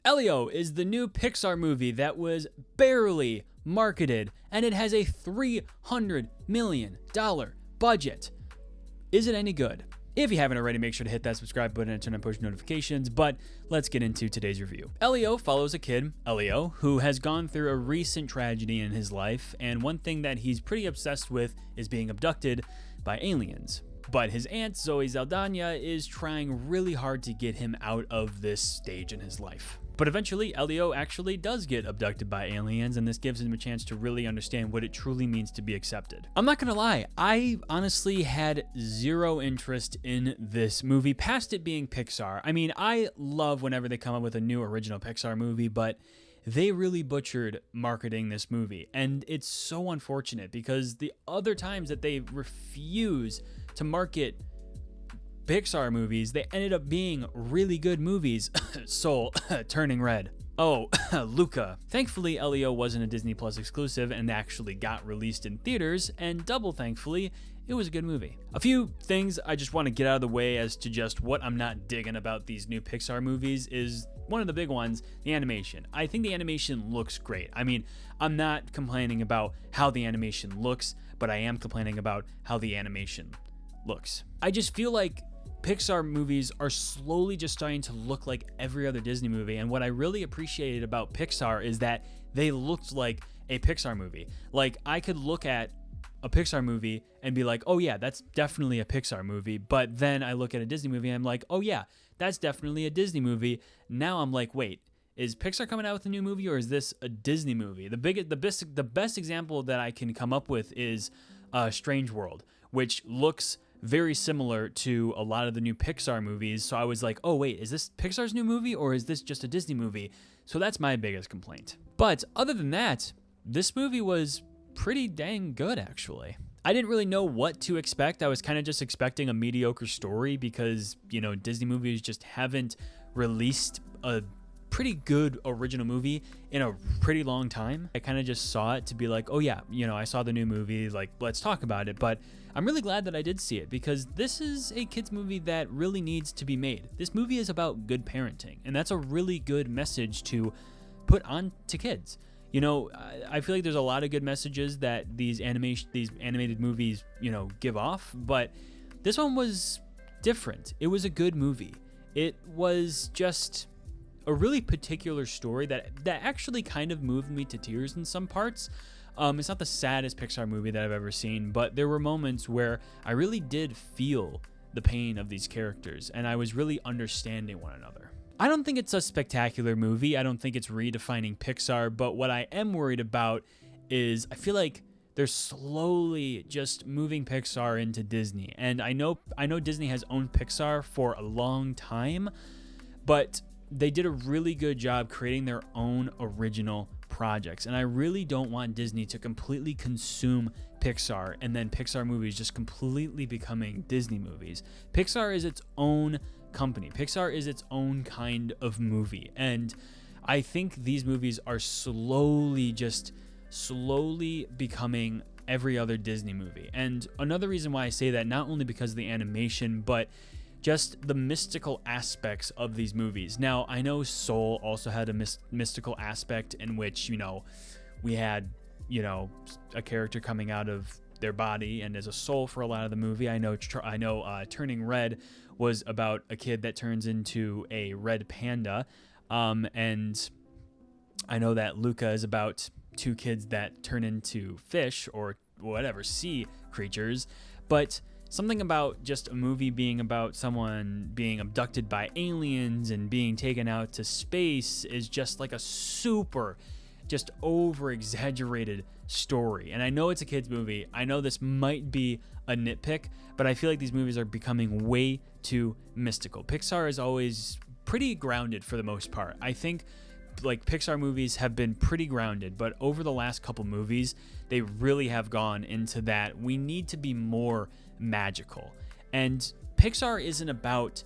Elio is the new Pixar movie that was barely marketed, and it has a $300 million budget. Is it any good? If you haven't already, make sure to hit that subscribe button and turn on push notifications, but let's get into today's review. Elio follows a kid, Elio, who has gone through a recent tragedy in his life, and one thing that he's pretty obsessed with is being abducted by aliens. But his aunt, Zoe Saldana, is trying really hard to get him out of this stage in his life. But eventually, Elio actually does get abducted by aliens, and this gives him a chance to really understand what it truly means to be accepted. I'm not gonna lie, I honestly had zero interest in this movie, past it being Pixar. I mean, I love whenever they come up with a new original Pixar movie, but they really butchered marketing this movie, and it's so unfortunate because the other times that they refuse to market Pixar movies, they ended up being really good movies. Soul, Turning Red. Oh, Luca. Thankfully, Elio wasn't a Disney Plus exclusive and actually got released in theaters, and double thankfully, it was a good movie. A few things I just want to get out of the way as to just what I'm not digging about these new Pixar movies is one of the big ones, the animation. I think the animation looks great. I mean, I'm not complaining about how the animation looks, but I am complaining about how the animation looks. I just feel like Pixar movies are slowly just starting to look like every other Disney movie, and what I really appreciated about Pixar is that they looked like a Pixar movie. Like, I could look at a Pixar movie and be like, oh yeah, that's definitely a Pixar movie, but then I look at a Disney movie and I'm like, oh yeah, that's definitely a Disney movie. Now I'm like, wait, is Pixar coming out with a new movie, or is this a Disney movie? The best example that I can come up with is Strange World, which looks very similar to a lot of the new Pixar movies. So I was like, oh wait, is this Pixar's new movie or is this just a Disney movie? So that's my biggest complaint. But other than that, this movie was pretty dang good, actually. I didn't really know what to expect. I was kind of just expecting a mediocre story because, you know, Disney movies just haven't released a pretty good original movie in a pretty long time. I kind of just saw it to be like, oh yeah, you know, I saw the new movie, like, let's talk about it. But I'm really glad that I did see it because this is a kids movie that really needs to be made. This movie is about good parenting, and that's a really good message to put on to kids. You know, I feel like there's a lot of good messages that these animated movies, you know, give off, but this one was different. It was a good movie. It was just a really particular story that actually kind of moved me to tears in some parts. It's not the saddest Pixar movie that I've ever seen, but there were moments where I really did feel the pain of these characters, and I was really understanding one another. I don't think it's a spectacular movie. I don't think it's redefining Pixar, but what I am worried about is I feel like they're slowly just moving Pixar into Disney. And I know Disney has owned Pixar for a long time, but they did a really good job creating their own original projects. And I really don't want Disney to completely consume Pixar and then Pixar movies just completely becoming Disney movies. Pixar is its own company. Pixar is its own kind of movie. And I think these movies are slowly becoming every other Disney movie. And another reason why I say that, not only because of the animation, but just the mystical aspects of these movies. Now, I know Soul also had a mystical aspect in which, you know, we had, you know, a character coming out of their body and as a soul for a lot of the movie. I know Turning Red was about a kid that turns into a red panda. And I know that Luca is about two kids that turn into fish or whatever, sea creatures. But something about just a movie being about someone being abducted by aliens and being taken out to space is just like a super, just over-exaggerated story. And I know it's a kid's movie. I know this might be a nitpick, but I feel like these movies are becoming way too mystical. Pixar is always pretty grounded for the most part. I think like Pixar movies have been pretty grounded, but over the last couple movies, they really have gone into that we need to be more magical. And Pixar isn't about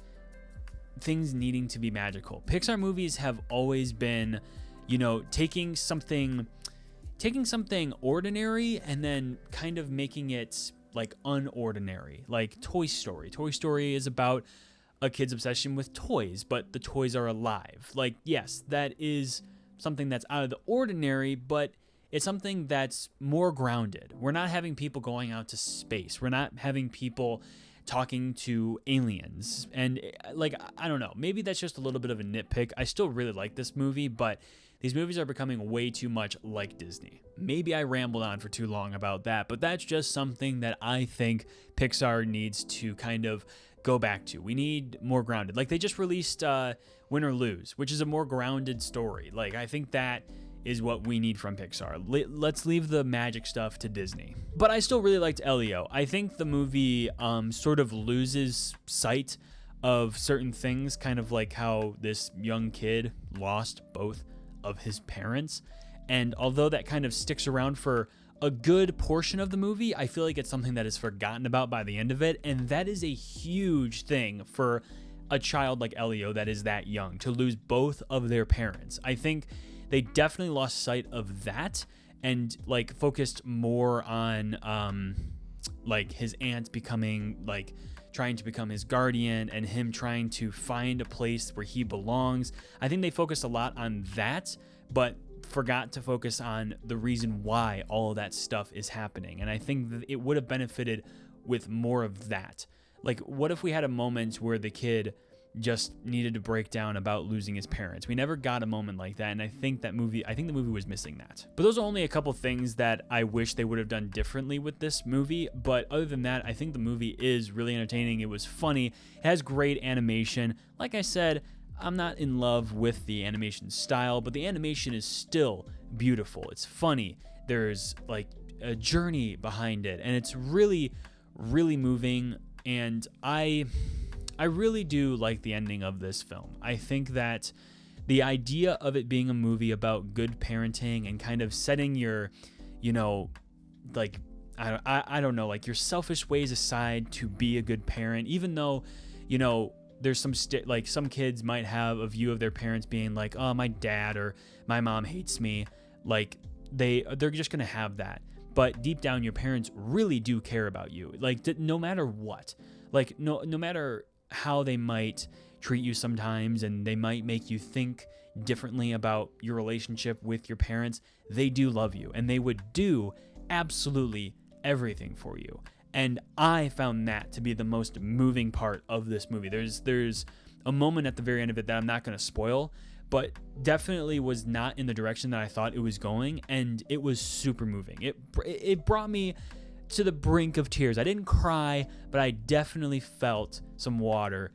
things needing to be magical. Pixar movies have always been, you know, taking something ordinary and then kind of making it like unordinary. Like Toy Story. Toy Story is about a kid's obsession with toys, but the toys are alive. Like, yes, that is something that's out of the ordinary, but it's something that's more grounded. We're not having people going out to space. We're not having people talking to aliens. And like, I don't know, maybe that's just a little bit of a nitpick. I still really like this movie, but these movies are becoming way too much like Disney. Maybe I rambled on for too long about that, but that's just something that I think Pixar needs to kind of go back to. We need more grounded. Like, they just released Win or Lose, which is a more grounded story. Like, I think that is what we need from Pixar. Let's leave the magic stuff to Disney. But I still really liked Elio. I think the movie sort of loses sight of certain things, kind of like how this young kid lost both of his parents. And although that kind of sticks around for a good portion of the movie, I feel like it's something that is forgotten about by the end of it. And that is a huge thing for a child like Elio that is that young, to lose both of their parents. I think they definitely lost sight of that and like focused more on like his aunt becoming like trying to become his guardian and him trying to find a place where he belongs. I think they focused a lot on that, but forgot to focus on the reason why all of that stuff is happening. And I think that it would have benefited with more of that. Like, what if we had a moment where the kid just needed to break down about losing his parents? We never got a moment like that, and I think the movie was missing that. But those are only a couple things that I wish they would have done differently with this movie. But other than that, I think the movie is really entertaining. It was funny. It has great animation. Like I said, I'm not in love with the animation style, but the animation is still beautiful. It's funny. There's like a journey behind it, and it's really, really moving. And I really do like the ending of this film. I think that the idea of it being a movie about good parenting and kind of setting your, like, I don't know, like your selfish ways aside to be a good parent, even though, there's some kids might have a view of their parents being like, oh, my dad or my mom hates me. Like they're just going to have that. But deep down, your parents really do care about you. Like no matter what, like no matter how they might treat you sometimes, and they might make you think differently about your relationship with your parents, they do love you, and they would do absolutely everything for you. And I found that to be the most moving part of this movie. There's a moment at the very end of it that I'm not going to spoil, but definitely was not in the direction that I thought it was going, and it was super moving. It brought me to the brink of tears. I didn't cry, but I definitely felt some water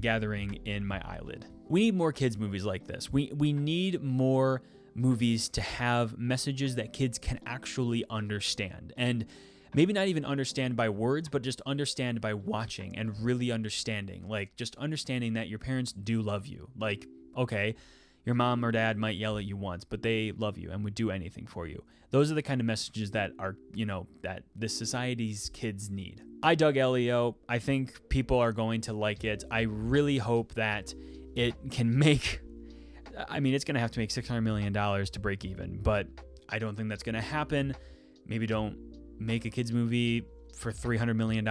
gathering in my eyelid. We need more kids movies like this. We need more movies to have messages that kids can actually understand, and maybe not even understand by words, but just understand by watching and really understanding. Like, just understanding that your parents do love you. Like, okay, your mom or dad might yell at you once, but they love you and would do anything for you. Those are the kind of messages that are, that this society's kids need. I dug Elio. I think people are going to like it. I really hope that it can make, it's going to have to make $600 million to break even, but I don't think that's going to happen. Maybe don't make a kids movie for $300 million,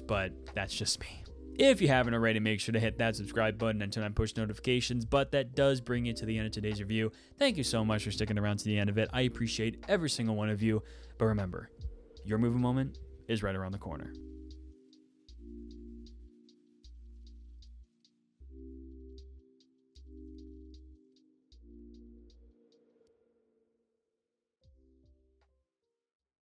but that's just me. If you haven't already, make sure to hit that subscribe button and turn on push notifications, but that does bring you to the end of today's review. Thank you so much for sticking around to the end of it. I appreciate every single one of you, but remember, your movie moment is right around the corner.